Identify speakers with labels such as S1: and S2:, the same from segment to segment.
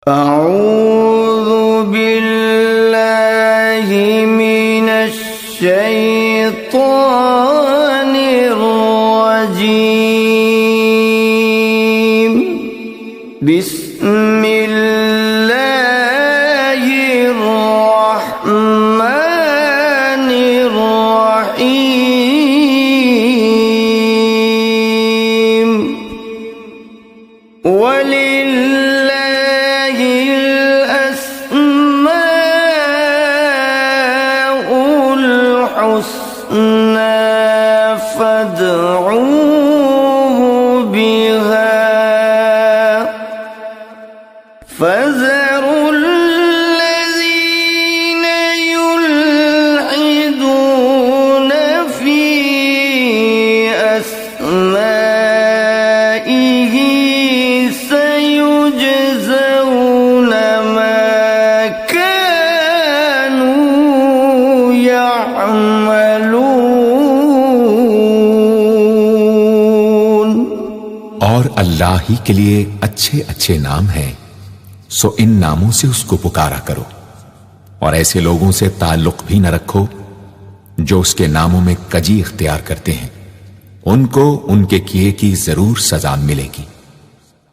S1: اعوذ باللہ من الشیطان الرجیم بسم اللہ الرحمن الرحیم فَذَرُوا الَّذِينَ يُلْحِدُونَ فِي أَسْمَائِهِ سَيُجْزَوْنَ مَا كَانُوا يَعْمَلُونَ۔
S2: اور اللہ ہی کے لیے اچھے اچھے نام ہیں، سو ان ناموں سے اس کو پکارا کرو، اور ایسے لوگوں سے تعلق بھی نہ رکھو جو اس کے ناموں میں کجی اختیار کرتے ہیں، ان کو ان کے کیے کی ضرور سزا ملے گی۔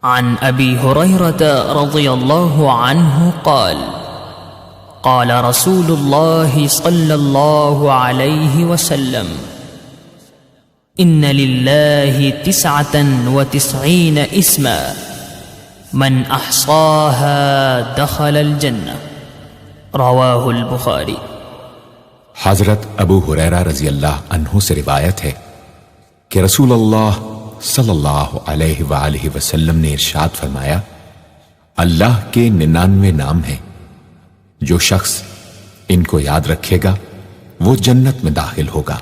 S3: عن ابی ہریرہ رضی اللہ عنہ قال قال رسول اللہ صلی اللہ علیہ وسلم ان للہ 99 اسما من احصاها دخل الجنہ، رواہ البخاری۔
S2: حضرت ابو ہریرہ رضی اللہ عنہ سے روایت ہے کہ رسول اللہ صلی اللہ علیہ وآلہ وسلم نے ارشاد فرمایا، اللہ کے 99 نام ہیں، جو شخص ان کو یاد رکھے گا وہ جنت میں داخل ہوگا۔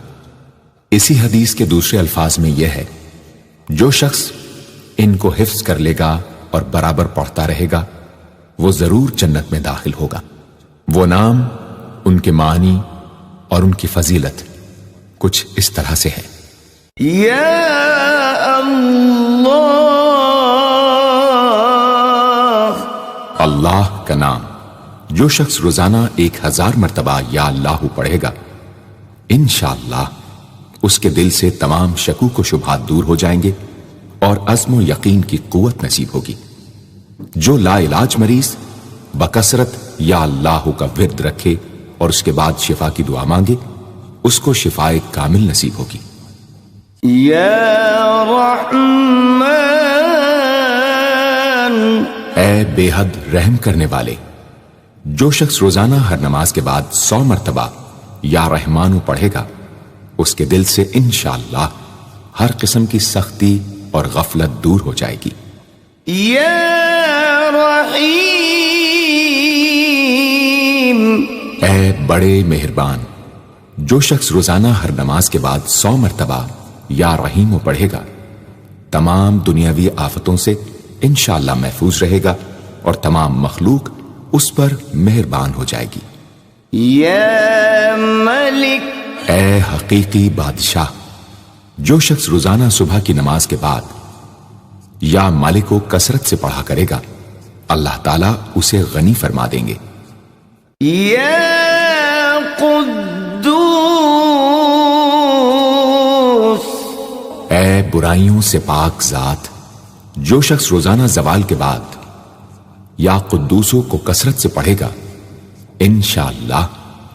S2: اسی حدیث کے دوسرے الفاظ میں یہ ہے، جو شخص ان کو حفظ کر لے گا اور برابر پڑھتا رہے گا وہ ضرور جنت میں داخل ہوگا۔ وہ نام، ان کے معنی اور ان کی فضیلت کچھ اس طرح سے ہے۔
S1: یا اللہ،
S2: اللہ کا نام جو شخص روزانہ 1000 مرتبہ یا اللہ پڑھے گا، انشاءاللہ اس کے دل سے تمام شکوک و شبہات دور ہو جائیں گے اور عزم و یقین کی قوت نصیب ہوگی۔ جو لا علاج مریض بکثرت یا اللہ کا ورد رکھے اور اس کے بعد شفا کی دعا مانگے، اس کو شفائے کامل نصیب ہوگی۔
S1: یا رحمان،
S2: اے بے حد رحم کرنے والے، جو شخص روزانہ ہر نماز کے بعد 100 مرتبہ یا رحمانو پڑھے گا، اس کے دل سے انشاءاللہ ہر قسم کی سختی اور غفلت دور ہو جائے گی۔
S1: یا رحیم،
S2: اے بڑے مہربان، جو شخص روزانہ ہر نماز کے بعد 100 مرتبہ یا رحیمو پڑھے گا، تمام دنیاوی آفتوں سے انشاءاللہ محفوظ رہے گا اور تمام مخلوق اس پر مہربان ہو جائے گی۔
S1: یا ملک،
S2: اے حقیقی بادشاہ، جو شخص روزانہ صبح کی نماز کے بعد یا مالک کو کثرت سے پڑھا کرے گا، اللہ تعالیٰ اسے غنی فرما دیں گے۔
S1: یا قدوس،
S2: اے برائیوں سے پاک ذات، جو شخص روزانہ زوال کے بعد یا قدوسوں کو کثرت سے پڑھے گا، انشاءاللہ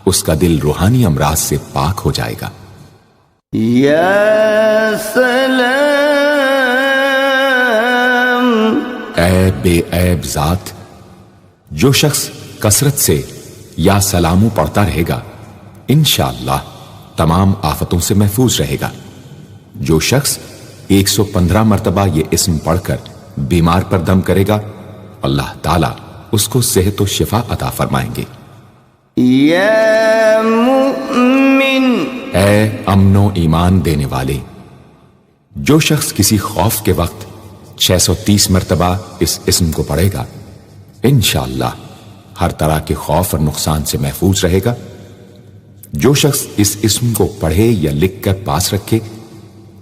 S2: اس کا دل روحانی امراض سے پاک ہو جائے گا۔
S1: یا سلام،
S2: اے بے عیب ذات، جو شخص کثرت سے یا سلامو پڑھتا رہے گا، انشاءاللہ تمام آفتوں سے محفوظ رہے گا۔ جو شخص 115 مرتبہ یہ اسم پڑھ کر بیمار پر دم کرے گا، اللہ تعالیٰ اس کو صحت و شفا عطا فرمائیں گے۔
S1: یا مؤمن،
S2: اے امن و ایمان دینے والے، جو شخص کسی خوف کے وقت 630 مرتبہ اس اسم کو پڑھے گا، انشاءاللہ ہر طرح کے خوف اور نقصان سے محفوظ رہے گا۔ جو شخص اس اسم کو پڑھے یا لکھ کر پاس رکھے،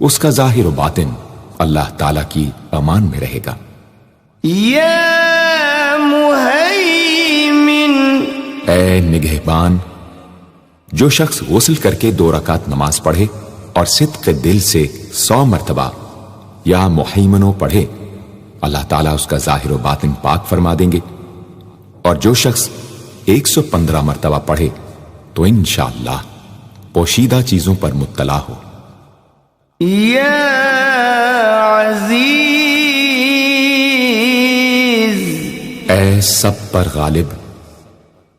S2: اس کا ظاہر و باطن اللہ تعالیٰ کی امان میں رہے گا۔
S1: یا مهيمن
S2: اے نگہبان، جو شخص غسل کر کے 2 رکعت نماز پڑھے اور صدق دل سے 100 مرتبہ یا محیمنو پڑھے، اللہ تعالیٰ اس کا ظاہر و باطن پاک فرما دیں گے. اور جو شخص 115 مرتبہ پڑھے تو انشاءاللہ پوشیدہ چیزوں پر مطلع ہو.
S1: يا عزيز
S2: اے سب پر غالب،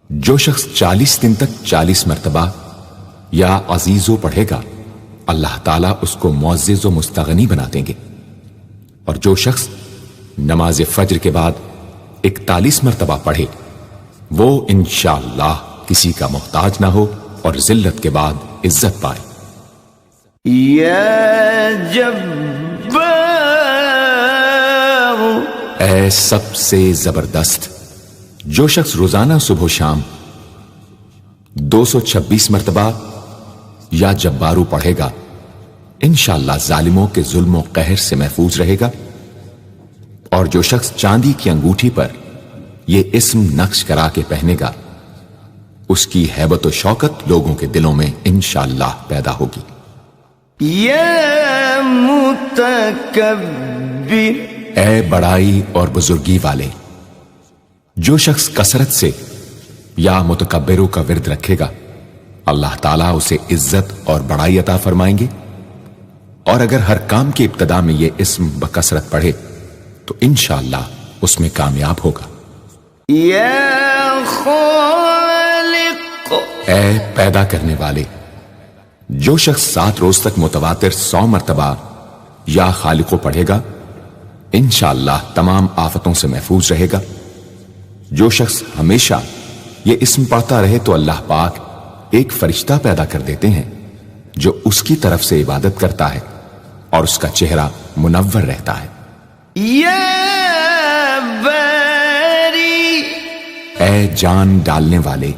S2: جو شخص 40 دن تک 40 مرتبہ یا عزیزو پڑھے گا، اللہ تعالیٰ اس کو معزز و مستغنی بنا دیں گے. اور جو شخص نماز فجر کے بعد 41 مرتبہ پڑھے وہ انشاءاللہ کسی کا محتاج نہ ہو اور ذلت کے بعد عزت پائے.
S1: يا جبار
S2: اے سب سے زبردست، جو شخص روزانہ صبح و شام 226 مرتبہ یا جبارو پڑھے گا، انشاءاللہ ظالموں کے ظلم و قہر سے محفوظ رہے گا. اور جو شخص چاندی کی انگوٹھی پر یہ اسم نقش کرا کے پہنے گا، اس کی ہیبت و شوکت لوگوں کے دلوں میں انشاءاللہ پیدا ہوگی.
S1: يا متكبر
S2: اے بڑائی اور بزرگی والے، جو شخص کثرت سے یا متکبروں کا ورد رکھے گا، اللہ تعالیٰ اسے عزت اور بڑائی عطا فرمائیں گے. اور اگر ہر کام کی ابتدا میں یہ اسم بکثرت پڑھے تو انشاءاللہ اس میں کامیاب ہوگا.
S1: يا خالق
S2: اے پیدا کرنے والے، جو شخص 7 روز تک متواتر 100 مرتبہ یا خالقو پڑھے گا، انشاءاللہ تمام آفتوں سے محفوظ رہے گا. جو شخص ہمیشہ یہ اسم پڑھتا رہے تو اللہ پاک ایک فرشتہ پیدا کر دیتے ہیں جو اس کی طرف سے عبادت کرتا ہے اور اس کا چہرہ منور رہتا ہے.
S1: يا باري
S2: اے جان ڈالنے والے،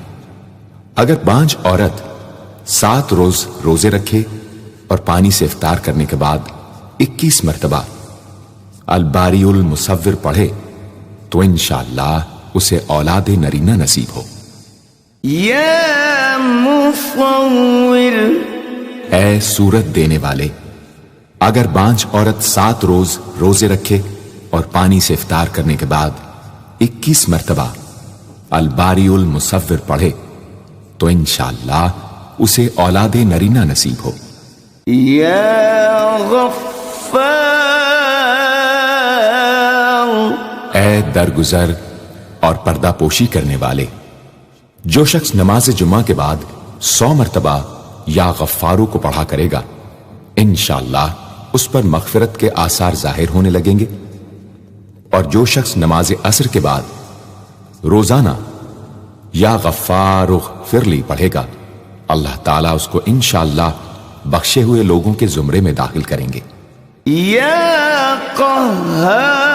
S2: اگر بانج عورت 7 روز روزے رکھے اور پانی سے افطار کرنے کے بعد 21 مرتبہ الباری المصور پڑھے تو انشاءاللہ اسے اولاد نرینہ نصیب ہو.
S1: يا مصور
S2: اے صورت دینے والے، اگر بانج عورت 7 روز روزے رکھے اور پانی سے افطار کرنے کے بعد 21 مرتبہ الباری المصور پڑھے تو انشاءاللہ اسے اولاد نرینہ نصیب ہو.
S1: يا غفار
S2: اے درگزر اور پردہ پوشی کرنے والے، جو شخص نماز جمعہ کے بعد 100 مرتبہ یا غفارو کو پڑھا کرے گا، انشاءاللہ اس پر مغفرت کے آثار ظاہر ہونے لگیں گے. اور جو شخص نماز عصر کے بعد روزانہ یا غفار اغفر لی پڑھے گا، اللہ تعالیٰ اس کو انشاءاللہ بخشے ہوئے لوگوں کے زمرے میں داخل کریں گے.
S1: يا قهار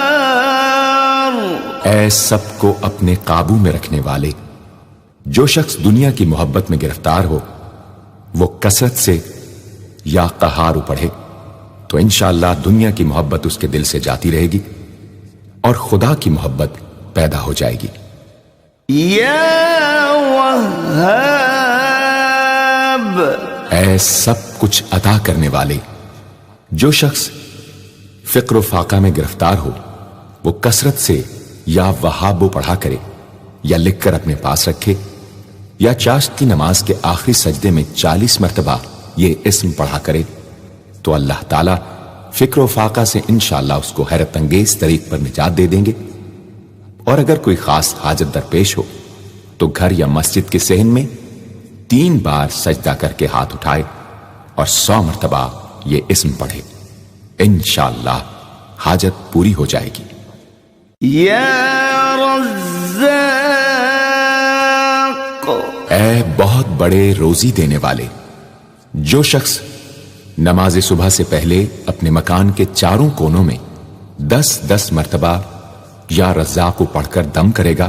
S2: اے سب کو اپنے قابو میں رکھنے والے، جو شخص دنیا کی محبت میں گرفتار ہو وہ کثرت سے یا قہارو پڑھے تو انشاءاللہ دنیا کی محبت اس کے دل سے جاتی رہے گی اور خدا کی محبت پیدا ہو جائے گی.
S1: يا وهاب
S2: اے سب کچھ عطا کرنے والے، جو شخص فقر و فاقہ میں گرفتار ہو وہ کثرت سے یا وہابو پڑھا کرے یا لکھ کر اپنے پاس رکھے یا چاشت کی نماز کے آخری سجدے میں 40 مرتبہ یہ اسم پڑھا کرے تو اللہ تعالیٰ فکر و فاقہ سے انشاءاللہ اس کو حیرت انگیز طریق پر نجات دے دیں گے. اور اگر کوئی خاص حاجت درپیش ہو تو گھر یا مسجد کے صحن میں 3 بار سجدہ کر کے ہاتھ اٹھائے اور 100 مرتبہ یہ اسم پڑھے، انشاءاللہ حاجت پوری ہو جائے گی.
S1: يا رزاق
S2: اے بہت بڑے روزی دینے والے، جو شخص نماز صبح سے پہلے اپنے مکان کے 4 کونوں میں 10-10 مرتبہ یا رزاق کو پڑھ کر دم کرے گا،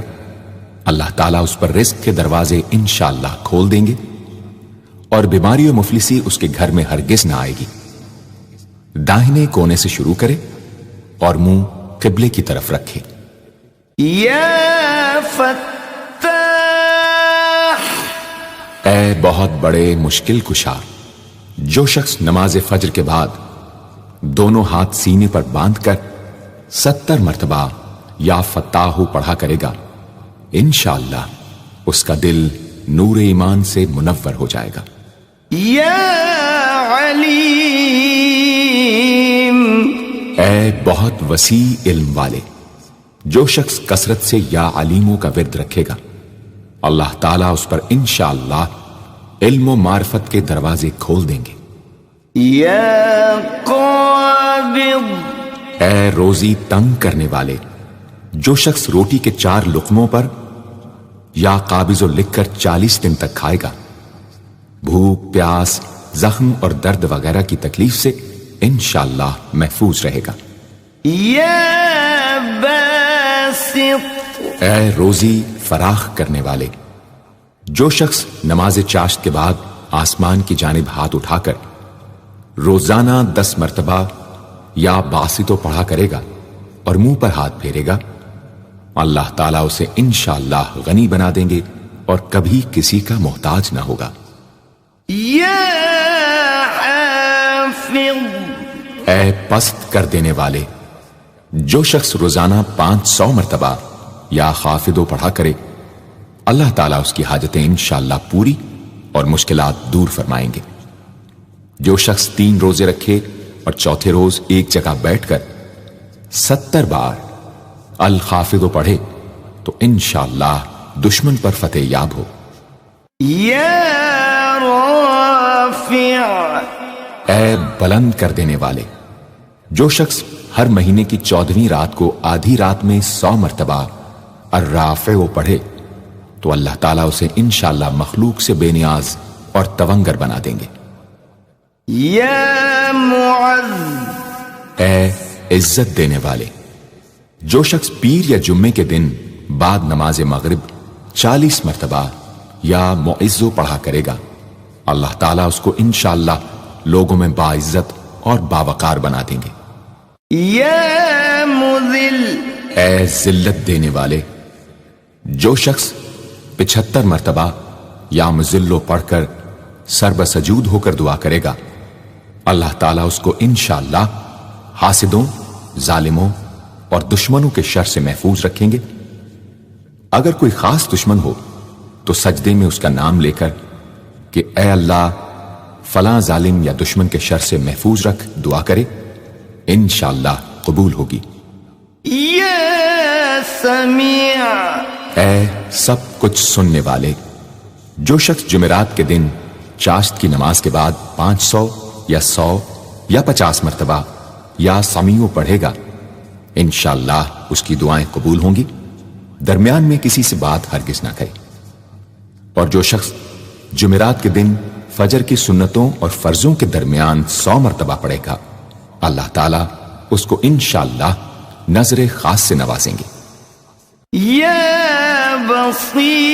S2: اللہ تعالیٰ اس پر رزق کے دروازے انشاءاللہ کھول دیں گے اور بیماری و مفلسی اس کے گھر میں ہرگز نہ آئے گی. داہنے کونے سے شروع کرے اور منہ قبلے کی طرف رکھے.
S1: یا فتاح،
S2: اے بہت بڑے مشکل کشا، جو شخص نماز فجر کے بعد دونوں ہاتھ سینے پر باندھ کر 70 مرتبہ یا فتاح پڑھا کرے گا، انشاءاللہ اس کا دل نور ایمان سے منور ہو جائے گا۔
S1: یا علیم،
S2: اے بہت وسیع علم والے، جو شخص کثرت سے یا علیموں کا ورد رکھے گا، اللہ تعالیٰ اس پر انشاءاللہ علم و معرفت کے دروازے کھول دیں گے۔
S1: یا قابض،
S2: اے روزی تنگ کرنے والے، جو شخص روٹی کے 4 لقموں پر یا قابض و لکھ کر 40 دن تک کھائے گا، بھوک، پیاس، زخم اور درد وغیرہ کی تکلیف سے انشاءاللہ محفوظ رہے گا۔
S1: یا باسط،
S2: اے روزی فراخ کرنے والے، جو شخص نماز چاشت کے بعد آسمان کی جانب ہاتھ اٹھا کر روزانہ 10 مرتبہ یا باسطو پڑھا کرے گا اور منہ پر ہاتھ پھیرے گا، اللہ تعالیٰ اسے انشاءاللہ غنی بنا دیں گے اور کبھی کسی کا محتاج نہ ہوگا۔
S1: یا حافظ،
S2: اے پست کر دینے والے، جو شخص روزانہ 500 مرتبہ یا خافضو پڑھا کرے، اللہ تعالیٰ اس کی حاجتیں انشاءاللہ پوری اور مشکلات دور فرمائیں گے۔ جو شخص 3 روزے رکھے اور چوتھے روز ایک جگہ بیٹھ کر 70 بار الخافضو پڑھے تو انشاءاللہ دشمن پر فتح یاب ہو۔
S1: یا رافع،
S2: اے بلند کر دینے والے، جو شخص ہر مہینے کی 14ویں رات کو آدھی رات میں 100 مرتبہ الرافع پڑھے تو اللہ تعالیٰ اسے انشاءاللہ مخلوق سے بے نیاز اور تونگر بنا دیں گے۔
S1: یا معز،
S2: اے عزت دینے والے، جو شخص پیر یا جمعے کے دن بعد نماز مغرب 40 مرتبہ یا معزو پڑھا کرے گا، اللہ تعالیٰ اس کو انشاءاللہ لوگوں میں باعزت اور باوقار بنا دیں گے۔
S1: یا مذل،
S2: اے ذلت دینے والے، جو شخص 75 مرتبہ یا مذلو پڑھ کر سر بسجود ہو کر دعا کرے گا، اللہ تعالیٰ اس کو انشاءاللہ حاسدوں، ظالموں اور دشمنوں کے شر سے محفوظ رکھیں گے۔ اگر کوئی خاص دشمن ہو تو سجدے میں اس کا نام لے کر کہ اے اللہ فلاں ظالم یا دشمن کے شر سے محفوظ رکھ دعا کرے، انشاءاللہ قبول ہوگی۔
S1: یا سمیع،
S2: اے سب کچھ سننے والے، جو شخص جمعرات کے دن چاشت کی نماز کے بعد 500 یا 100 یا 50 مرتبہ یا سمیع پڑھے گا، انشاءاللہ اس کی دعائیں قبول ہوں گی، درمیان میں کسی سے بات ہرگز نہ کرے۔ اور جو شخص جمعرات کے دن فجر کی سنتوں اور فرضوں کے درمیان 100 مرتبہ پڑھے گا، اللہ تعالیٰ اس کو انشاءاللہ نظر خاص سے نوازیں گے۔
S1: یا بصیر،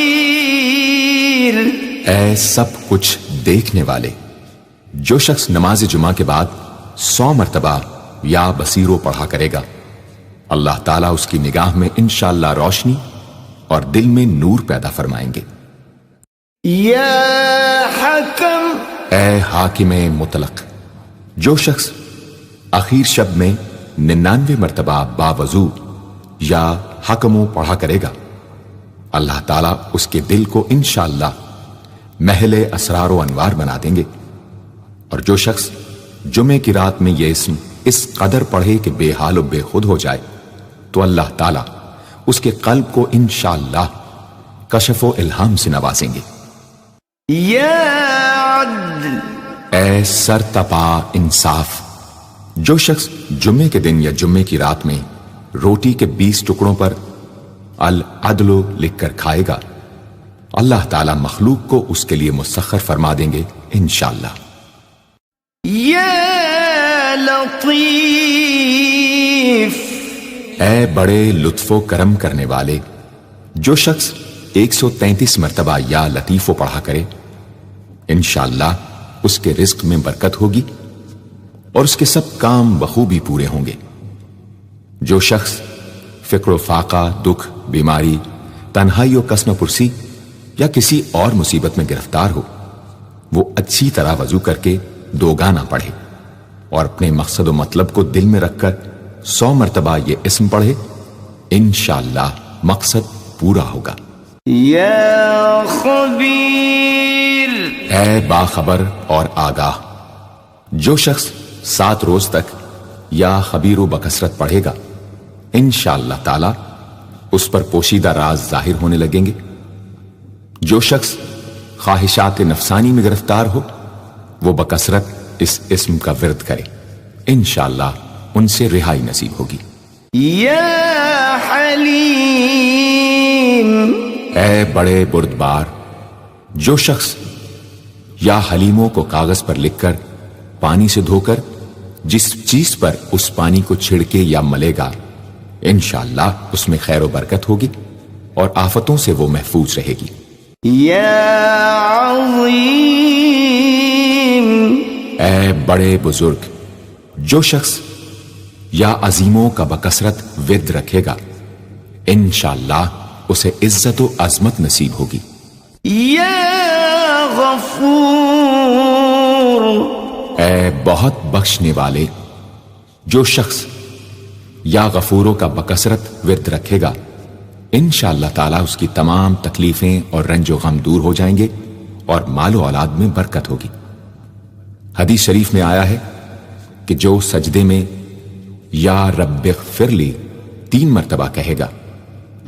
S2: اے سب کچھ دیکھنے والے، جو شخص نماز جمعہ کے بعد 100 مرتبہ یا بصیرو پڑھا کرے گا، اللہ تعالیٰ اس کی نگاہ میں انشاءاللہ روشنی اور دل میں نور پیدا فرمائیں گے۔
S1: یا حکم،
S2: اے حاکم مطلق، جو شخص آخر شب میں 99 مرتبہ باوضو یا حکمو پڑھا کرے گا، اللہ تعالیٰ اس کے دل کو انشاءاللہ محل اسرار و انوار بنا دیں گے۔ اور جو شخص جمعے کی رات میں یہ اسم اس قدر پڑھے کہ بے حال و بے خود ہو جائے تو اللہ تعالیٰ اس کے قلب کو انشاءاللہ کشف و الہام سے نوازیں گے۔
S1: یا عدل،
S2: اے سر تپا انصاف، جو شخص جمعے کے دن یا جمعے کی رات میں روٹی کے 20 ٹکڑوں پر العدل لکھ کر کھائے گا، اللہ تعالیٰ مخلوق کو اس کے لیے مسخر فرما دیں گے انشاءاللہ۔
S1: یا لطیف،
S2: اے بڑے لطف و کرم کرنے والے، جو شخص 133 مرتبہ یا لطیفو پڑھا کرے، انشاءاللہ اس کے رزق میں برکت ہوگی اور اس کے سب کام بخوبی پورے ہوں گے۔ جو شخص فکر و فاقہ، دکھ، بیماری، تنہائی و قسم پرسی یا کسی اور مصیبت میں گرفتار ہو، وہ اچھی طرح وضو کر کے 2 گانا پڑھے اور اپنے مقصد و مطلب کو دل میں رکھ کر 100 مرتبہ یہ اسم پڑھے، انشاءاللہ مقصد پورا ہوگا۔
S1: یا خبیر،
S2: اے باخبر اور آگاہ، جو شخص 7 روز تک یا خبیر و بکثرت پڑھے گا، انشاءاللہ تعالی اس پر پوشیدہ راز ظاہر ہونے لگیں گے۔ جو شخص خواہشات نفسانی میں گرفتار ہو، وہ بکثرت اس اسم کا ورد کرے، انشاءاللہ ان سے رہائی نصیب ہوگی۔
S1: یا حلیم،
S2: اے بڑے بردبار، جو شخص یا حلیموں کو کاغذ پر لکھ کر پانی سے دھو کر جس چیز پر اس پانی کو چھڑکے یا ملے گا، انشاءاللہ اس میں خیر و برکت ہوگی اور آفتوں سے وہ محفوظ رہے گی۔
S1: یا عظیم،
S2: اے بڑے بزرگ، جو شخص یا عظیموں کا بکثرت ورد رکھے گا، انشاءاللہ اسے عزت و عظمت نصیب ہوگی۔
S1: یا غفور،
S2: اے بہت بخشنے والے، جو شخص یا غفوروں کا بکثرت ورد رکھے گا، انشاءاللہ تعالی اس کی تمام تکلیفیں اور رنج و غم دور ہو جائیں گے اور مال و اولاد میں برکت ہوگی۔ حدیث شریف میں آیا ہے کہ جو سجدے میں یا رب اغفر لی 3 مرتبہ کہے گا،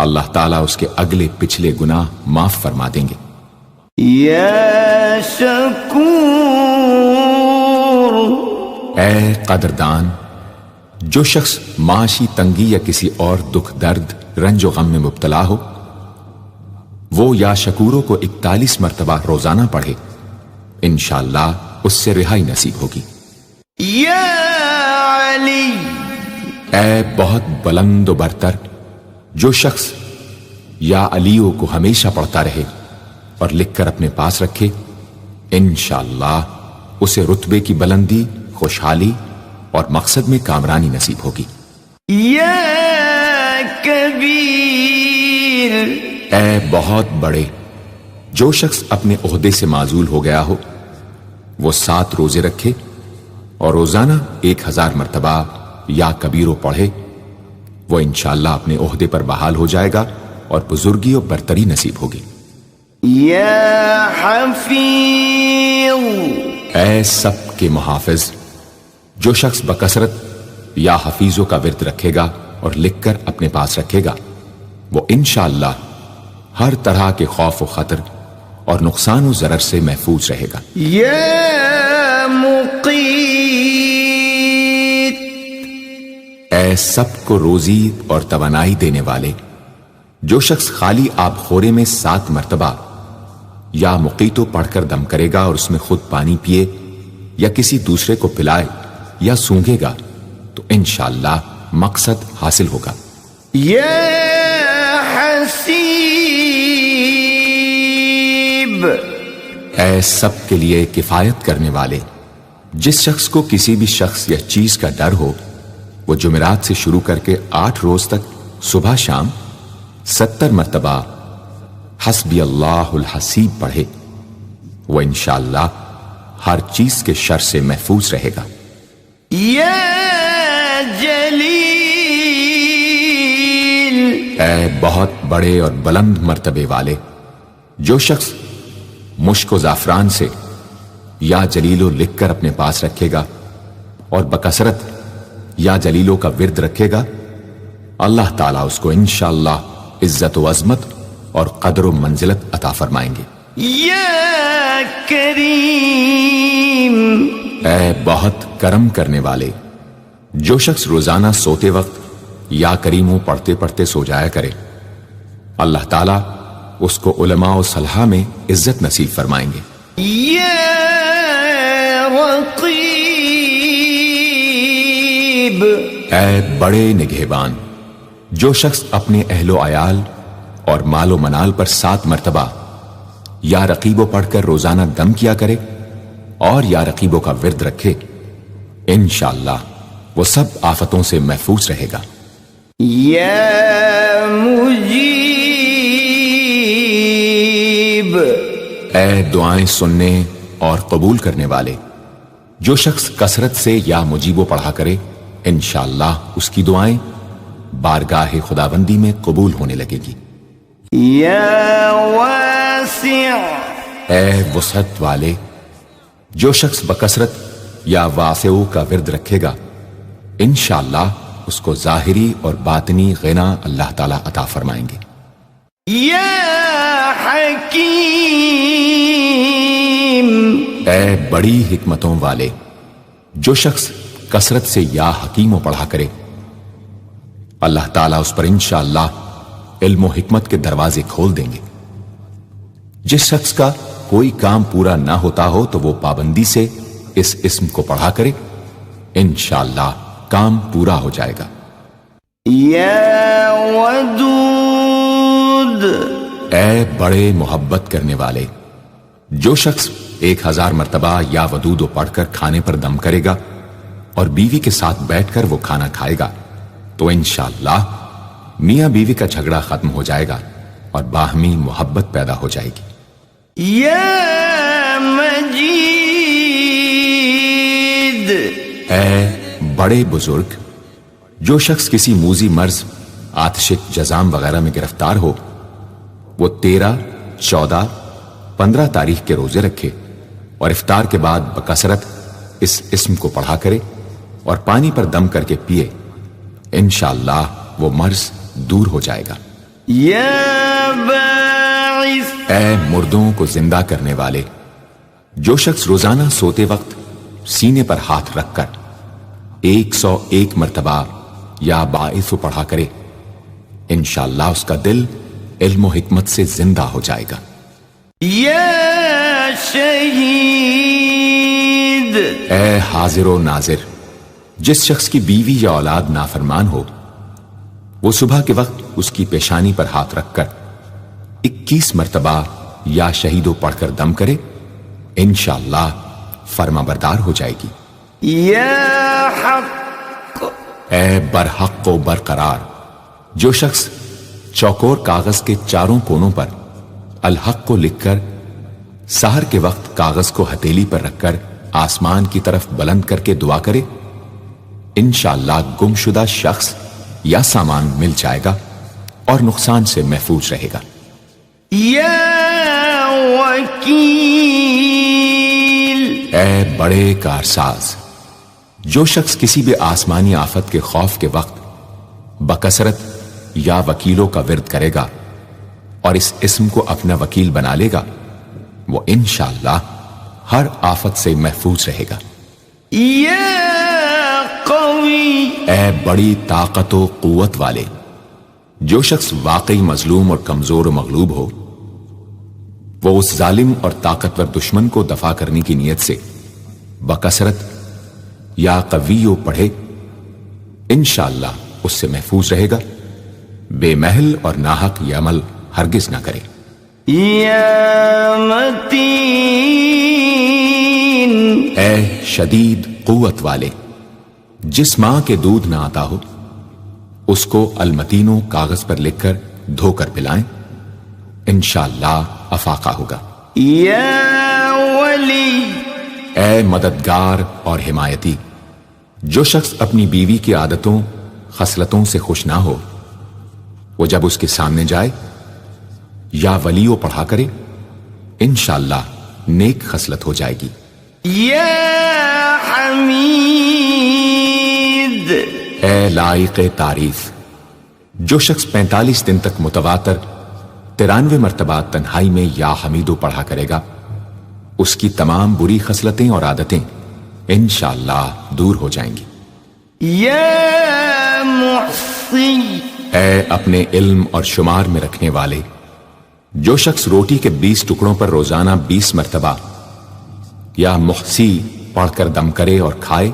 S2: اللہ تعالیٰ اس کے اگلے پچھلے گناہ معاف فرما دیں گے۔
S1: یا شکور،
S2: اے قدردان، جو شخص معاشی تنگی یا کسی اور دکھ درد رنج و غم میں مبتلا ہو، وہ یا شکوروں کو 41 مرتبہ روزانہ پڑھے، انشاءاللہ اس سے رہائی نصیب ہوگی۔
S1: یا علی،
S2: اے بہت بلند و برتر، جو شخص یا علیوں کو ہمیشہ پڑھتا رہے اور لکھ کر اپنے پاس رکھے، انشاءاللہ اسے رتبے کی بلندی، خوشحالی اور مقصد میں کامرانی نصیب ہوگی۔
S1: یا کبیر،
S2: اے بہت بڑے، جو شخص اپنے عہدے سے معزول ہو گیا ہو، وہ 7 روزے رکھے اور روزانہ 1000 مرتبہ یا کبیرو پڑھے، وہ انشاءاللہ اپنے عہدے پر بحال ہو جائے گا اور بزرگی و برتری نصیب ہوگی۔
S1: یا حفیظ،
S2: اے سب کے محافظ، جو شخص بکثرت یا حفیظوں کا ورد رکھے گا اور لکھ کر اپنے پاس رکھے گا، وہ انشاءاللہ ہر طرح کے خوف و خطر اور نقصان و ضرر سے محفوظ رہے گا۔
S1: یا مقیت،
S2: اے سب کو روزی اور توانائی دینے والے، جو شخص خالی آب خورے میں 7 مرتبہ یا مقیتو پڑھ کر دم کرے گا اور اس میں خود پانی پیے یا کسی دوسرے کو پلائے یا سونگے گا، تو انشاءاللہ مقصد حاصل ہوگا۔
S1: یا حسیب،
S2: اے سب کے لیے کفایت کرنے والے، جس شخص کو کسی بھی شخص یا چیز کا ڈر ہو، وہ جمعرات سے شروع کر کے 8 روز تک صبح شام 70 مرتبہ حسبی اللہ الحسیب پڑھے، وہ انشاءاللہ ہر چیز کے شر سے محفوظ رہے گا۔
S1: یا جلیل،
S2: اے بہت بڑے اور بلند مرتبے والے، جو شخص مشک و زعفران سے یا جلیلو لکھ کر اپنے پاس رکھے گا اور بکثرت یا جلیلوں کا ورد رکھے گا، اللہ تعالیٰ اس کو انشاءاللہ عزت و عظمت اور قدر و منزلت عطا فرمائیں گے۔
S1: یا کریم،
S2: اے بہت کرم کرنے والے، جو شخص روزانہ سوتے وقت یا کریموں پڑھتے پڑھتے سو جایا کرے، اللہ تعالیٰ اس کو علماء و صلحاء میں عزت نصیب فرمائیں گے۔
S1: یا رقیب،
S2: اے بڑے نگہبان، جو شخص اپنے اہل و عیال اور مال و منال پر 7 مرتبہ یا رقیبو پڑھ کر روزانہ دم کیا کرے اور یا رقیبوں کا ورد رکھے، انشاءاللہ وہ سب آفتوں سے محفوظ رہے گا۔
S1: یا مجیب،
S2: اے دعائیں سننے اور قبول کرنے والے، جو شخص کثرت سے یا مجیبو پڑھا کرے انشاءاللہ اس کی دعائیں بارگاہ خداوندی میں قبول ہونے لگے گی۔
S1: یا واسع،
S2: اے وسعت والے، جو شخص بکثرت یا واسعو کا ورد رکھے گا انشاءاللہ اس کو ظاہری اور باطنی غنا اللہ تعالیٰ عطا فرمائیں گے۔
S1: یا حکیم،
S2: اے بڑی حکمتوں والے، جو شخص کثرت سے یا حکیموں پڑھا کرے اللہ تعالیٰ اس پر انشاءاللہ علم و حکمت کے دروازے کھول دیں گے۔ جس شخص کا کوئی کام پورا نہ ہوتا ہو تو وہ پابندی سے اس اسم کو پڑھا کرے انشاءاللہ کام پورا ہو جائے گا۔
S1: یا ودود،
S2: اے بڑے محبت کرنے والے، جو شخص 1000 مرتبہ یا ودودو پڑھ کر کھانے پر دم کرے گا اور بیوی کے ساتھ بیٹھ کر وہ کھانا کھائے گا تو انشاءاللہ میاں بیوی کا جھگڑا ختم ہو جائے گا اور باہمی محبت پیدا ہو جائے گی۔
S1: یا مجید،
S2: اے بڑے بزرگ، جو شخص کسی موذی مرض، آتشک، جزام وغیرہ میں گرفتار ہو وہ 13، 14، 15 تاریخ کے روزے رکھے اور افطار کے بعد بکثرت اس اسم کو پڑھا کرے اور پانی پر دم کر کے پیے انشاءاللہ وہ مرض دور ہو جائے گا۔
S1: یا باعث،
S2: اے مردوں کو زندہ کرنے والے، جو شخص روزانہ سوتے وقت سینے پر ہاتھ رکھ کر 101 مرتبہ یا باعث پڑھا کرے انشاءاللہ اس کا دل علم و حکمت سے زندہ ہو جائے گا۔
S1: یا شہید،
S2: اے حاضر و ناظر، جس شخص کی بیوی یا اولاد نافرمان ہو وہ صبح کے وقت اس کی پیشانی پر ہاتھ رکھ کر 21 مرتبہ یا شہیدو پڑھ کر دم کرے انشاءاللہ فرما بردار ہو جائے گی۔
S1: یا حق،
S2: اے برحق و برقرار، جو شخص چوکور کاغذ کے چاروں کونوں پر الحق کو لکھ کر سحر کے وقت کاغذ کو ہتھیلی پر رکھ کر آسمان کی طرف بلند کر کے دعا کرے انشاءاللہ گمشدہ شخص یا سامان مل جائے گا اور نقصان سے محفوظ رہے گا۔
S1: یا وکیل،
S2: اے بڑے کارساز، جو شخص کسی بھی آسمانی آفت کے خوف کے وقت بکثرت یا وکیلوں کا ورد کرے گا اور اس اسم کو اپنا وکیل بنا لے گا وہ انشاءاللہ ہر آفت سے محفوظ رہے گا۔
S1: یا قوی،
S2: اے بڑی طاقت و قوت والے، جو شخص واقعی مظلوم اور کمزور و مغلوب ہو وہ اس ظالم اور طاقتور دشمن کو دفاع کرنے کی نیت سے بکثرت یا قویو پڑھے انشاءاللہ اس سے محفوظ رہے گا، بے محل اور ناحق یہ عمل ہرگز نہ کرے۔
S1: یا متین،
S2: اے شدید قوت والے، جس ماں کے دودھ نہ آتا ہو اس کو المتینوں کاغذ پر لکھ کر دھو کر پلائیں انشاءاللہ افاقہ ہوگا۔
S1: یا ولی،
S2: اے مددگار اور حمایتی، جو شخص اپنی بیوی کی عادتوں خصلتوں سے خوش نہ ہو وہ جب اس کے سامنے جائے یا ولیو پڑھا کرے انشاءاللہ نیک خصلت ہو جائے گی۔
S1: یا حمید،
S2: اے لائق تعریف، جو شخص 45 دن تک متواتر 93 مرتبہ تنہائی میں یا حمیدو پڑھا کرے گا اس کی تمام بری خصلتیں اور عادتیں انشاءاللہ دور ہو جائیں گی۔
S1: یا محصی،
S2: اے اپنے علم اور شمار میں رکھنے والے، جو شخص روٹی کے 20 ٹکڑوں پر روزانہ 20 مرتبہ یا محصی پڑھ کر دم کرے اور کھائے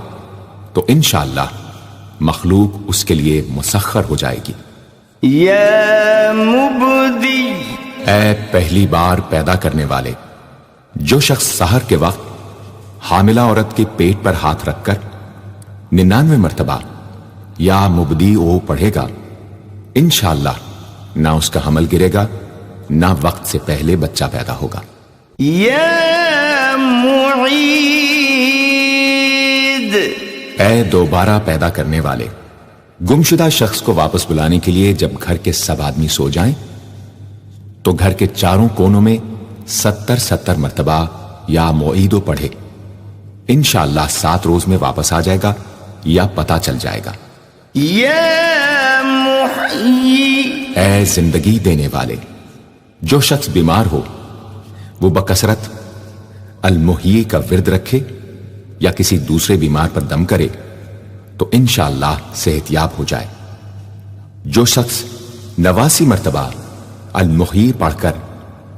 S2: تو انشاءاللہ مخلوق اس کے لیے مسخر ہو جائے گی۔
S1: یا مبدی،
S2: اے پہلی بار پیدا کرنے والے، جو شخص سحر کے وقت حاملہ عورت کے پیٹ پر ہاتھ رکھ کر 99 مرتبہ یا مبدی او پڑھے گا انشاءاللہ نہ اس کا حمل گرے گا نہ وقت سے پہلے بچہ پیدا ہوگا۔
S1: یا معید،
S2: اے دوبارہ پیدا کرنے والے، گمشدہ شخص کو واپس بلانے کے لیے جب گھر کے سب آدمی سو جائیں تو گھر کے چاروں کونوں میں 70 مرتبہ یا معیدو پڑھے، انشاءاللہ 7 روز میں واپس آ جائے گا یا پتہ چل جائے گا۔
S1: یا محیی،
S2: اے زندگی دینے والے، جو شخص بیمار ہو وہ بکثرت المحیی کا ورد رکھے یا کسی دوسرے بیمار پر دم کرے تو انشاءاللہ صحت یاب ہو جائے۔ جو شخص 89 مرتبہ المحیی پڑھ کر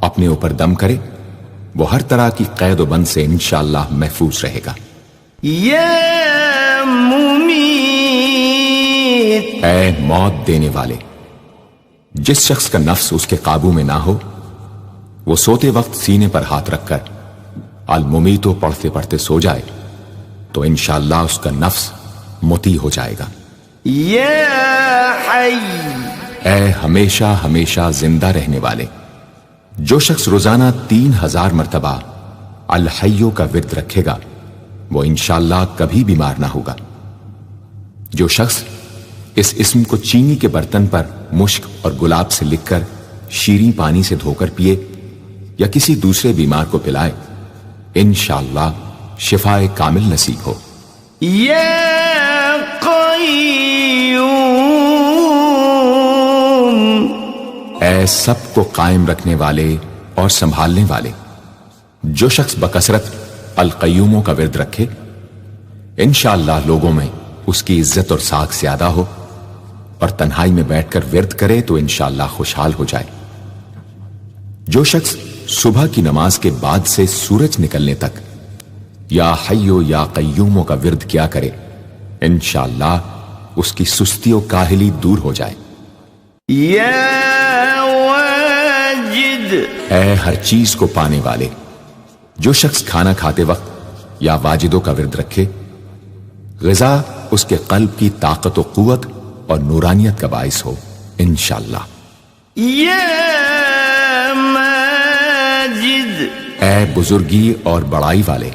S2: اپنے اوپر دم کرے وہ ہر طرح کی قید و بند سے انشاءاللہ محفوظ رہے گا۔
S1: یا ممیت،
S2: اے موت دینے والے، جس شخص کا نفس اس کے قابو میں نہ ہو وہ سوتے وقت سینے پر ہاتھ رکھ کر الممیتو پڑھتے پڑھتے سو جائے تو انشاءاللہ اس کا نفس مطیع ہو جائے گا۔
S1: یا حی،
S2: اے ہمیشہ ہمیشہ زندہ رہنے والے، جو شخص روزانہ 3000 مرتبہ الحیو کا ورد رکھے گا وہ انشاءاللہ کبھی بیمار نہ ہوگا۔ جو شخص اس اسم کو چینی کے برتن پر مشک اور گلاب سے لکھ کر شیریں پانی سے دھو کر پیے یا کسی دوسرے بیمار کو پلائے انشاءاللہ شفائے کامل نصیب ہو۔
S1: یا قیوم،
S2: اے سب کو قائم رکھنے والے اور سنبھالنے والے، جو شخص بکثرت القیوموں کا ورد رکھے انشاءاللہ لوگوں میں اس کی عزت اور ساکھ زیادہ ہو، اور تنہائی میں بیٹھ کر ورد کرے تو انشاءاللہ خوشحال ہو جائے۔ جو شخص صبح کی نماز کے بعد سے سورج نکلنے تک یا حیو یا قیوموں کا ورد کیا کرے انشاءاللہ اس کی سستی و کاہلی دور ہو جائے۔
S1: یا واجد،
S2: اے ہر چیز کو پانے والے، جو شخص کھانا کھاتے وقت یا واجدوں کا ورد رکھے غذا اس کے قلب کی طاقت و قوت اور نورانیت کا باعث ہو انشاءاللہ۔
S1: یا ماجد،
S2: اے بزرگی اور بڑائی والے،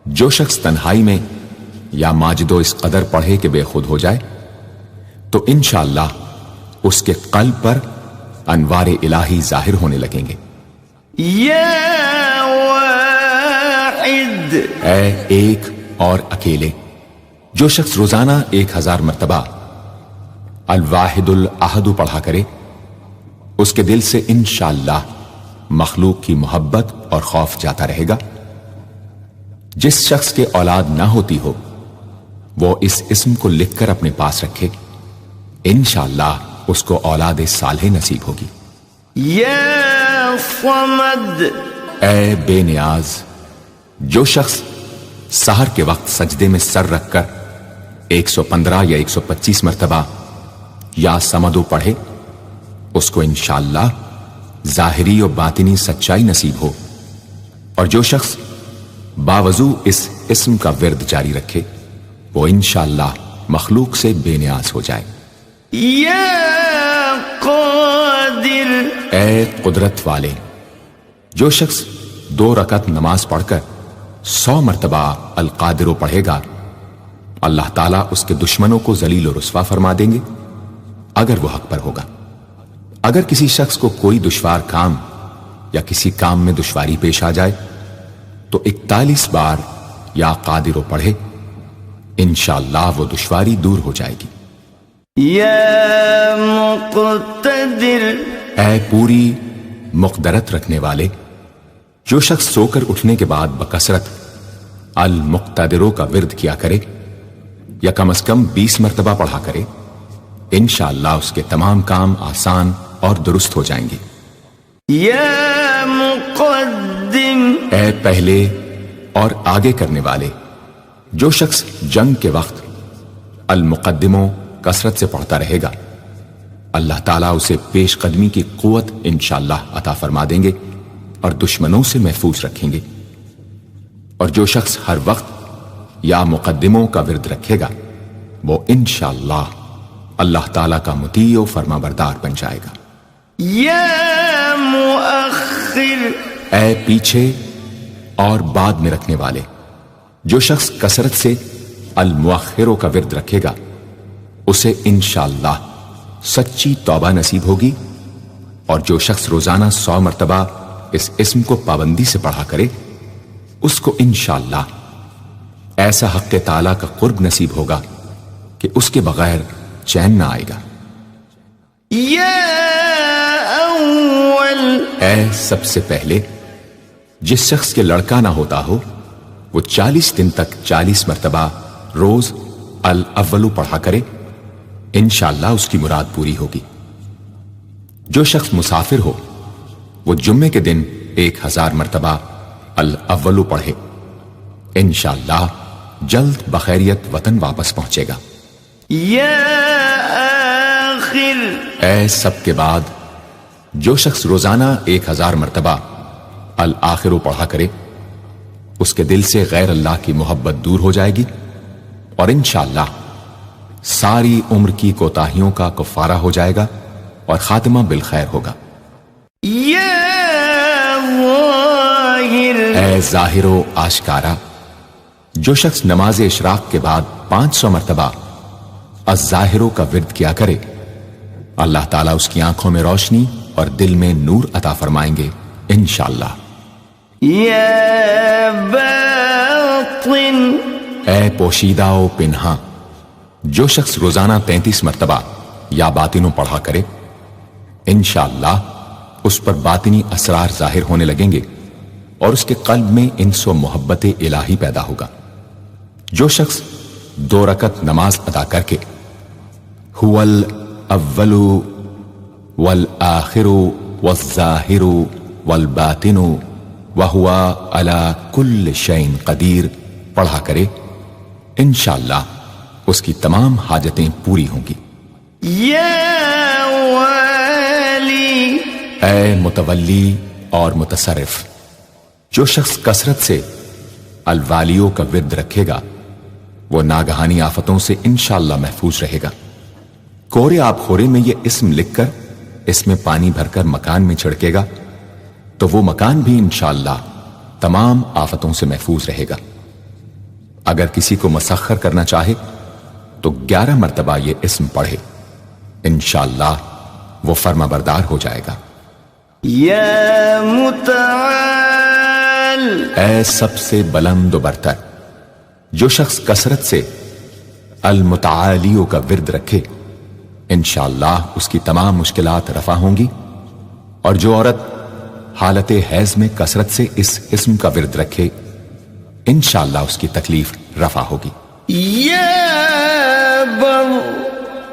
S2: جو شخص تنہائی میں یا ماجدو اس قدر پڑھے کہ بے خود ہو جائے تو انشاءاللہ اس کے قلب پر انوار الہی ظاہر ہونے لگیں گے۔
S1: یا واحد،
S2: اے ایک اور اکیلے، جو شخص روزانہ 1000 مرتبہ الواحد الاحد پڑھا کرے اس کے دل سے انشاءاللہ مخلوق کی محبت اور خوف جاتا رہے گا۔ جس شخص کے اولاد نہ ہوتی ہو وہ اس اسم کو لکھ کر اپنے پاس رکھے انشاءاللہ اس کو اولاد صالح نصیب ہوگی۔
S1: یا صمد،
S2: اے بے نیاز، جو شخص سحر کے وقت سجدے میں سر رکھ کر 115 یا 125 مرتبہ یا سمدو پڑھے اس کو انشاءاللہ ظاہری و باطنی سچائی نصیب ہو، اور جو شخص باوضو اس اسم کا ورد جاری رکھے وہ انشاءاللہ مخلوق سے بے نیاز ہو جائے۔
S1: یا قادر،
S2: اے قدرت والے، جو شخص 2 رکعت نماز پڑھ کر 100 مرتبہ القادر پڑھے گا اللہ تعالیٰ اس کے دشمنوں کو ذلیل و رسوا فرما دیں گے اگر وہ حق پر ہوگا۔ اگر کسی شخص کو کوئی دشوار کام یا کسی کام میں دشواری پیش آ جائے تو 41 بار یا قادر پڑھے انشاءاللہ وہ دشواری دور ہو جائے گی۔
S1: یا مقتدر،
S2: اے پوری مقدرت رکھنے والے، جو شخص سو کر اٹھنے کے بعد بکثرت المقتدروں کا ورد کیا کرے یا کم از کم 20 مرتبہ پڑھا کرے انشاءاللہ اس کے تمام کام آسان اور درست ہو جائیں گے۔
S1: یا مقدم،
S2: اے پہلے اور آگے کرنے والے، جو شخص جنگ کے وقت المقدموں کثرت سے پڑھتا رہے گا اللہ تعالیٰ اسے پیش قدمی کی قوت انشاءاللہ عطا فرما دیں گے اور دشمنوں سے محفوظ رکھیں گے۔ اور جو شخص ہر وقت یا مقدموں کا ورد رکھے گا وہ انشاءاللہ اللہ تعالیٰ کا مطیع و فرما بردار بن جائے گا۔
S1: یا مؤخر،
S2: اے پیچھے اور بعد میں رکھنے والے، جو شخص کثرت سے المؤخروں کا ورد رکھے گا اسے انشاءاللہ سچی توبہ نصیب ہوگی، اور جو شخص روزانہ 100 مرتبہ اس اسم کو پابندی سے پڑھا کرے اس کو انشاءاللہ ایسا حق تعالیٰ کا قرب نصیب ہوگا کہ اس کے بغیر چین نہ آئے گا۔
S1: یا اول،
S2: اے سب سے پہلے جس شخص کے لڑکا نہ ہوتا ہو وہ 40 دن تک 40 مرتبہ روز الاولو پڑھا کرے، انشاءاللہ اس کی مراد پوری ہوگی۔ جو شخص مسافر ہو وہ جمعے کے دن 1000 مرتبہ الاولو پڑھے، انشاءاللہ جلد بخیریت وطن واپس پہنچے گا۔
S1: یا آخر،
S2: اے سب کے بعد جو شخص روزانہ 1000 مرتبہ الآخرو پڑھا کرے اس کے دل سے غیر اللہ کی محبت دور ہو جائے گی، اور انشاءاللہ ساری عمر کی کوتاہیوں کا کفارہ ہو جائے گا اور خاتمہ بالخیر ہوگا۔
S1: یا ظاہر،
S2: اے ظاہر و آشکارا، جو شخص نماز اشراق کے بعد 500 مرتبہ الظاہرو کا ورد کیا کرے اللہ تعالیٰ اس کی آنکھوں میں روشنی اور دل میں نور عطا فرمائیں گے انشاءاللہ۔
S1: یا باطن،
S2: اے پوشیدہ و پنہاں، جو شخص روزانہ 33 مرتبہ یا باطنوں پڑھا کرے انشاءاللہ اس پر باطنی اسرار ظاہر ہونے لگیں گے اور اس کے قلب میں انس و محبت الہی پیدا ہوگا۔ جو شخص 2 رکعت نماز ادا کر کے هو الاول والآخر والظاہر والباطن وهو على كل شيء قدیر پڑھا کرے انشاءاللہ اس کی تمام حاجتیں پوری ہوں گی۔
S1: یا والی،
S2: اے متولی اور متصرف، جو شخص کثرت سے الوالیوں کا ورد رکھے گا وہ ناگہانی آفتوں سے انشاءاللہ محفوظ رہے گا۔ کورے آب خورے میں یہ اسم لکھ کر اس میں پانی بھر کر مکان میں چھڑکے گا تو وہ مکان بھی انشاءاللہ تمام آفتوں سے محفوظ رہے گا۔ اگر کسی کو مسخر کرنا چاہے تو 11 مرتبہ یہ اسم پڑھے، انشاءاللہ وہ فرما بردار ہو جائے گا۔
S1: یا متعال،
S2: اے سب سے بلند و برتر، جو شخص کثرت سے المتعالیوں کا ورد رکھے انشاءاللہ اس کی تمام مشکلات رفع ہوں گی، اور جو عورت حالت حیض میں کثرت سے اس اسم کا ورد رکھے انشاءاللہ اس کی تکلیف رفع ہوگی۔
S1: یا بر،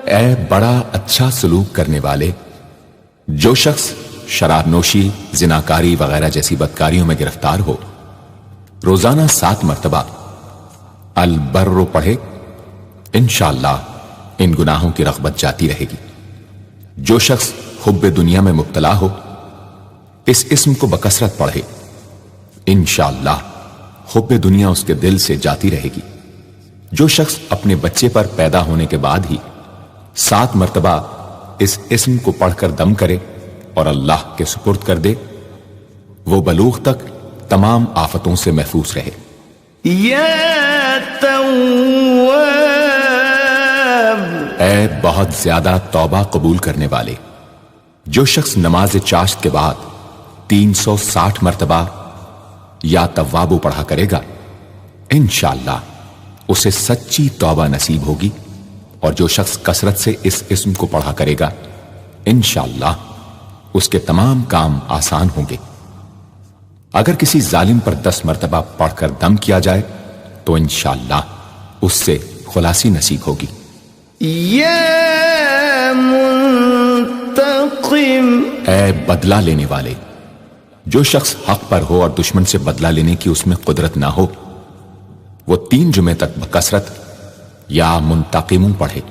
S2: اے بڑا اچھا سلوک کرنے والے، جو شخص شراب نوشی، زناکاری وغیرہ جیسی بدکاریوں میں گرفتار ہو روزانہ 7 مرتبہ البر پڑھے انشاءاللہ ان گناہوں کی رغبت جاتی رہے گی۔ جو شخص حب دنیا میں مبتلا ہو اس اسم کو بکثرت پڑھے انشاءاللہ حب دنیا اس کے دل سے جاتی رہے گی۔ جو شخص اپنے بچے پر پیدا ہونے کے بعد ہی 7 مرتبہ اس اسم کو پڑھ کر دم کرے اور اللہ کے سپرد کر دے وہ بلوغ تک تمام آفتوں سے محفوظ رہے۔
S1: یا تواب،
S2: اے بہت زیادہ توبہ قبول کرنے والے، جو شخص نماز چاشت کے بعد 360 مرتبہ یا توابو پڑھا کرے گا انشاءاللہ اسے سچی توبہ نصیب ہوگی، اور جو شخص کثرت سے اس اسم کو پڑھا کرے گا انشاءاللہ اس کے تمام کام آسان ہوں گے۔ اگر کسی ظالم پر 10 مرتبہ پڑھ کر دم کیا جائے تو انشاءاللہ اس سے خلاصی نصیب ہوگی۔
S1: یا منتقم،
S2: اے بدلہ لینے والے، جو شخص حق پر ہو اور دشمن سے بدلہ لینے کی اس میں قدرت نہ ہو وہ 3 جمعے تک بکثرت یا منتقموں پڑھے،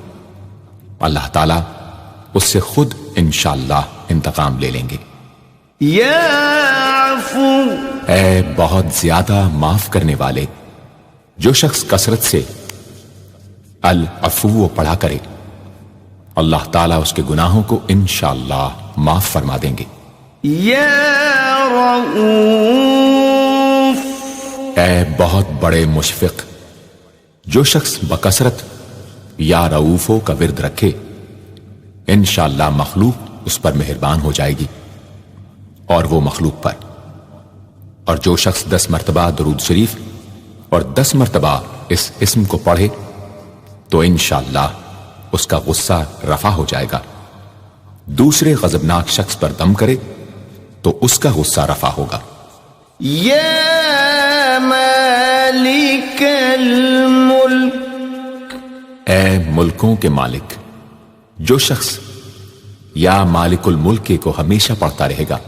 S2: اللہ تعالیٰ اس سے خود انشاءاللہ انتقام لے لیں گے۔
S1: یا عفو،
S2: اے بہت زیادہ معاف کرنے والے، جو شخص کثرت سے العفو پڑھا کرے اللہ تعالیٰ اس کے گناہوں کو انشاءاللہ معاف فرما دیں گے۔
S1: یا رؤوف،
S2: اے بہت بڑے مشفق، جو شخص بکثرت یا رؤوفو کا ورد رکھے انشاءاللہ مخلوق اس پر مہربان ہو جائے گی، اور وہ مخلوق پر۔ اور جو شخص 10 مرتبہ درود شریف اور 10 مرتبہ اس اسم کو پڑھے تو انشاءاللہ اس کا غصہ رفع ہو جائے گا۔ دوسرے غضبناک شخص پر دم کرے تو اس کا غصہ رفع ہوگا۔
S1: یا مالک الملک،
S2: اے ملکوں کے مالک، جو شخص یا مالک الملک کو ہمیشہ پڑھتا رہے گا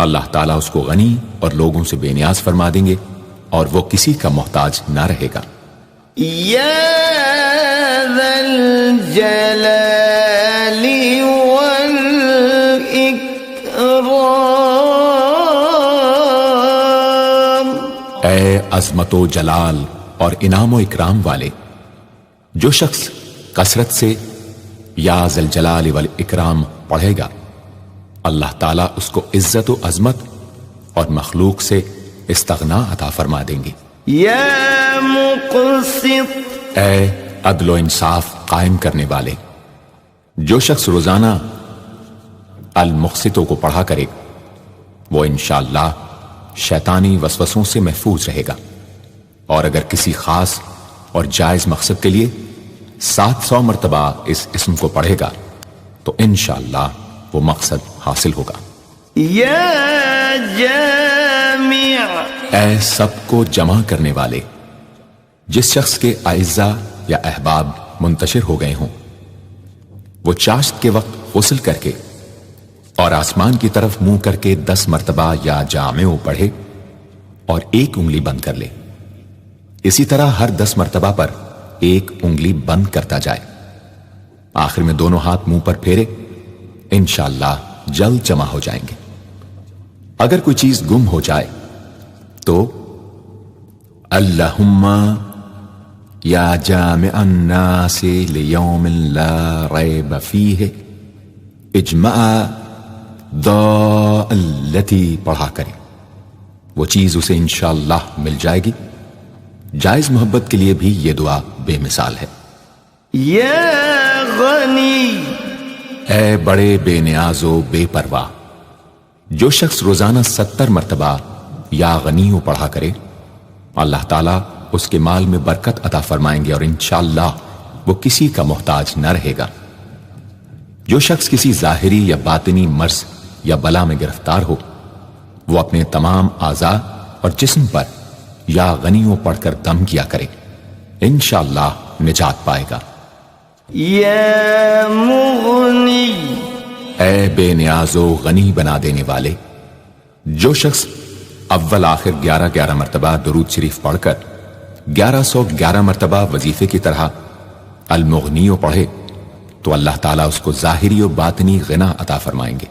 S2: اللہ تعالیٰ اس کو غنی اور لوگوں سے بے نیاز فرما دیں گے اور وہ کسی کا محتاج نہ رہے گا۔
S1: یا ذا الجلال والاکرام،
S2: اے عظمت و جلال اور انعام و اکرام والے، جو شخص کثرت سے یا ذا الجلال والاکرام پڑھے گا اللہ تعالیٰ اس کو عزت و عظمت اور مخلوق سے استغنا عطا فرما دیں گے۔
S1: یا مقسط،
S2: اے عدل و انصاف قائم کرنے والے، جو شخص روزانہ المقسطوں کو پڑھا کرے وہ انشاءاللہ شیطانی وسوسوں سے محفوظ رہے گا، اور اگر کسی خاص اور جائز مقصد کے لیے 700 مرتبہ اس اسم کو پڑھے گا تو انشاءاللہ وہ مقصد حاصل ہوگا۔
S1: یا جامع،
S2: اے سب کو جمع کرنے والے، جس شخص کے اعزا یا احباب منتشر ہو گئے ہوں وہ چاشت کے وقت غسل کر کے اور آسمان کی طرف منہ کر کے 10 مرتبہ یا جامع پڑھے اور ایک انگلی بند کر لے۔ اسی طرح ہر 10 مرتبہ پر ایک انگلی بند کرتا جائے، آخر میں دونوں ہاتھ منہ پر پھیرے، انشاءاللہ جلد جمع ہو جائیں گے۔ اگر کوئی چیز گم ہو جائے تو اللہم یا جامع الناس لیوم لا ریب فیہ اجمع ضالتی پڑھا کرے، وہ چیز اسے انشاءاللہ مل جائے گی۔ جائز محبت کے لیے بھی یہ دعا بے مثال ہے۔
S1: یا غنی،
S2: اے بڑے بے نیاز و بے پرواہ، جو شخص روزانہ 70 مرتبہ یا غنیوں پڑھا کرے اللہ تعالیٰ اس کے مال میں برکت عطا فرمائیں گے اور انشاءاللہ وہ کسی کا محتاج نہ رہے گا۔ جو شخص کسی ظاہری یا باطنی مرض یا بلا میں گرفتار ہو وہ اپنے تمام اعضاء اور جسم پر یا غنیوں پڑھ کر دم کیا کرے، انشاءاللہ نجات پائے گا۔
S1: یا مغنی،
S2: اے بے نیاز و غنی بنا دینے والے، جو شخص اول آخر 11 مرتبہ درود شریف پڑھ کر 1111 مرتبہ وظیفے کی طرح المغنیوں پڑھے تو اللہ تعالیٰ اس کو ظاہری و باطنی غنا عطا فرمائیں گے۔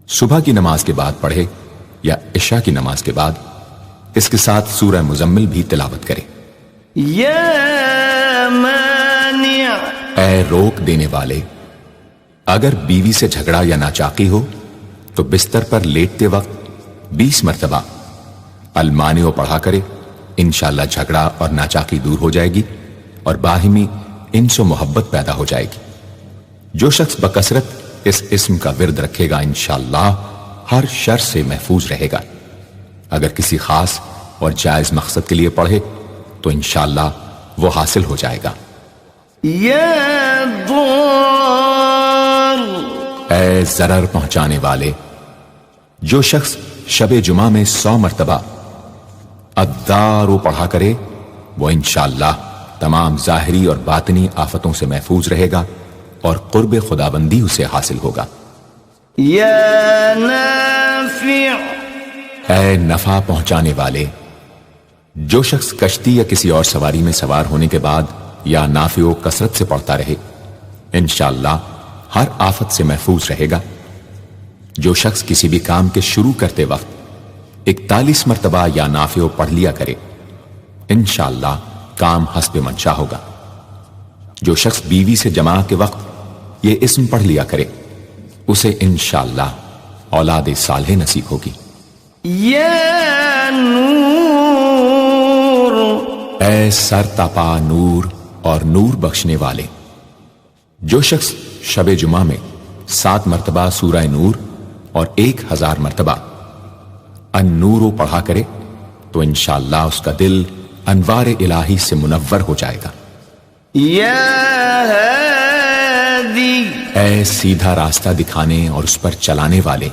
S2: صبح کی نماز کے بعد پڑھے یا عشاء کی نماز کے بعد اس کے ساتھ سورہ مزمل بھی تلاوت کرے۔
S1: یا مانع،
S2: اے روک دینے والے، اگر بیوی سے جھگڑا یا ناچاقی ہو تو بستر پر لیٹتے وقت 20 مرتبہ المانع پڑھا کرے، انشاءاللہ جھگڑا اور ناچاقی دور ہو جائے گی اور باہمی انس و محبت پیدا ہو جائے گی۔ جو شخص بکثرت اس اسم کا ورد رکھے گا انشاءاللہ ہر شر سے محفوظ رہے گا۔ اگر کسی خاص اور جائز مقصد کے لیے پڑھے تو انشاءاللہ وہ حاصل ہو جائے گا۔
S1: یا ضار،
S2: اے ضرر پہنچانے والے، جو شخص شب جمعہ میں 100 مرتبہ الدار پڑھا کرے وہ انشاءاللہ تمام ظاہری اور باطنی آفتوں سے محفوظ رہے گا اور قرب خداوندی اسے حاصل ہوگا۔
S1: یا نافع،
S2: اے نفع پہنچانے والے، جو شخص کشتی یا کسی اور سواری میں سوار ہونے کے بعد یا نافع و کثرت سے پڑھتا رہے انشاءاللہ ہر آفت سے محفوظ رہے گا۔ جو شخص کسی بھی کام کے شروع کرتے وقت 41 مرتبہ یا نافع پڑھ لیا کرے انشاءاللہ کام حسب منشا ہوگا۔ جو شخص بیوی سے جماع کے وقت یہ اسم پڑھ لیا کرے، اسے انشاءاللہ اولاد صالح نصیب ہوگی۔
S1: یا نور،
S2: اے سر تپا نور اور نور بخشنے والے، جو شخص شب جمعہ میں 7 مرتبہ سورہ نور اور 1000 مرتبہ النور پڑھا کرے تو انشاءاللہ اس کا دل انوار الہی سے منور ہو جائے گا۔
S1: یا ہادی،
S2: اے سیدھا راستہ دکھانے اور اس پر چلانے والے،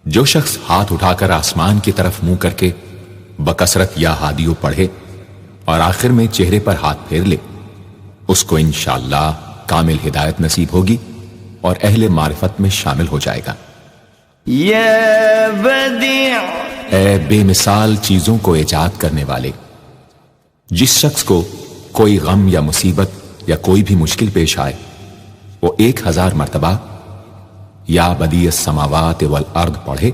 S2: جو شخص ہاتھ اٹھا کر آسمان کی طرف منہ کر کے بکثرت یا ہادیو پڑھے اور آخر میں چہرے پر ہاتھ پھیر لے، اس کو انشاءاللہ کامل ہدایت نصیب ہوگی اور اہل معرفت میں شامل ہو جائے گا۔
S1: یا بدیع،
S2: اے بے مثال چیزوں کو ایجاد کرنے والے، جس شخص کو کوئی غم یا مصیبت یا کوئی بھی مشکل پیش آئے وہ 1000 مرتبہ یا بدیع السماوات والارض پڑھے،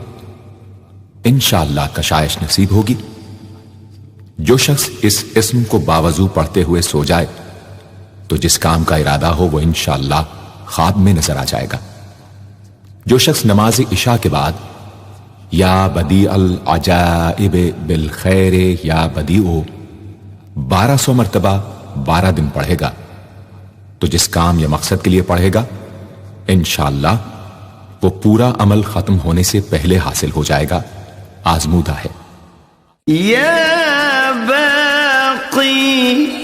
S2: انشاءاللہ کشائش نصیب ہوگی۔ جو شخص اس اسم کو باوضو پڑھتے ہوئے سو جائے تو جس کام کا ارادہ ہو وہ انشاءاللہ خواب میں نظر آ جائے گا۔ جو شخص نماز عشاء کے بعد یا بدیع العجائب بالخیر یا بدیع 1200 مرتبہ 12 دن پڑھے گا تو جس کام یا مقصد کے لیے پڑھے گا انشاءاللہ وہ پورا عمل ختم ہونے سے پہلے حاصل ہو جائے گا، آزمودہ ہے۔
S1: یا باقی،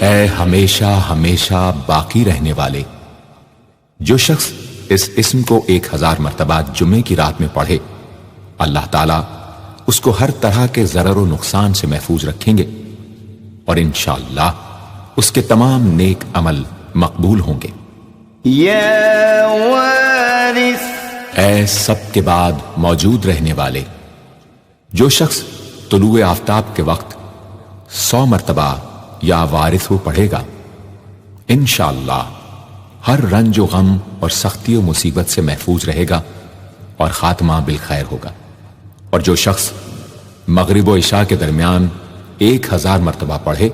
S2: اے ہمیشہ ہمیشہ باقی رہنے والے، جو شخص اس اسم کو 1000 مرتبہ جمعے کی رات میں پڑھے اللہ تعالیٰ اس کو ہر طرح کے ضرر و نقصان سے محفوظ رکھیں گے اور انشاءاللہ اس کے تمام نیک عمل مقبول ہوں گے۔
S1: یا وارث،
S2: اے سب کے بعد موجود رہنے والے، جو شخص طلوع آفتاب کے وقت 100 مرتبہ یا وارث ہو پڑھے گا انشاءاللہ ہر رنج و غم اور سختی و مصیبت سے محفوظ رہے گا اور خاتمہ بالخیر ہوگا۔ اور جو شخص مغرب و عشاء کے درمیان 1000 مرتبہ پڑھے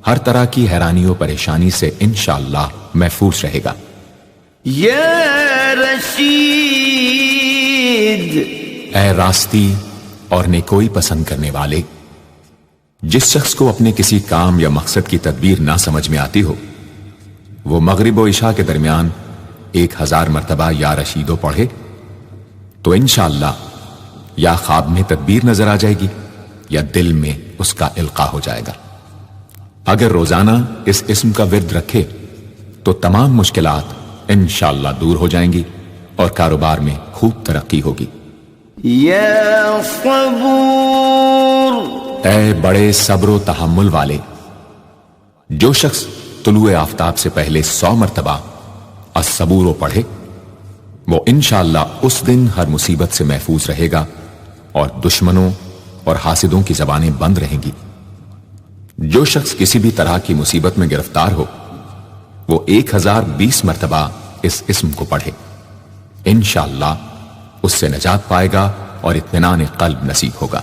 S2: ہر طرح کی حیرانی و پریشانی سے انشاءاللہ محفوظ رہے گا۔
S1: یا رشید،
S2: اے راستی اور نیکوئی پسند کرنے والے، جس شخص کو اپنے کسی کام یا مقصد کی تدبیر نہ سمجھ میں آتی ہو وہ مغرب و عشاء کے درمیان 1000 مرتبہ یا رشیدو پڑھے تو انشاءاللہ یا خواب میں تدبیر نظر آ جائے گی یا دل میں اس کا القاء ہو جائے گا۔ اگر روزانہ اس اسم کا ورد رکھے تو تمام مشکلات انشاءاللہ دور ہو جائیں گی اور کاروبار میں خوب ترقی ہوگی۔
S1: یا صبور،
S2: اے بڑے صبر و تحمل والے، جو شخص طلوع آفتاب سے پہلے 100 مرتبہ الصبور پڑھے وہ انشاءاللہ اس دن ہر مصیبت سے محفوظ رہے گا اور دشمنوں اور حاسدوں کی زبانیں بند رہیں گی۔ جو شخص کسی بھی طرح کی مصیبت میں گرفتار ہو وہ 1020 مرتبہ اس اسم کو پڑھے، انشاءاللہ اس سے نجات پائے گا اور اطمینان قلب نصیب ہوگا۔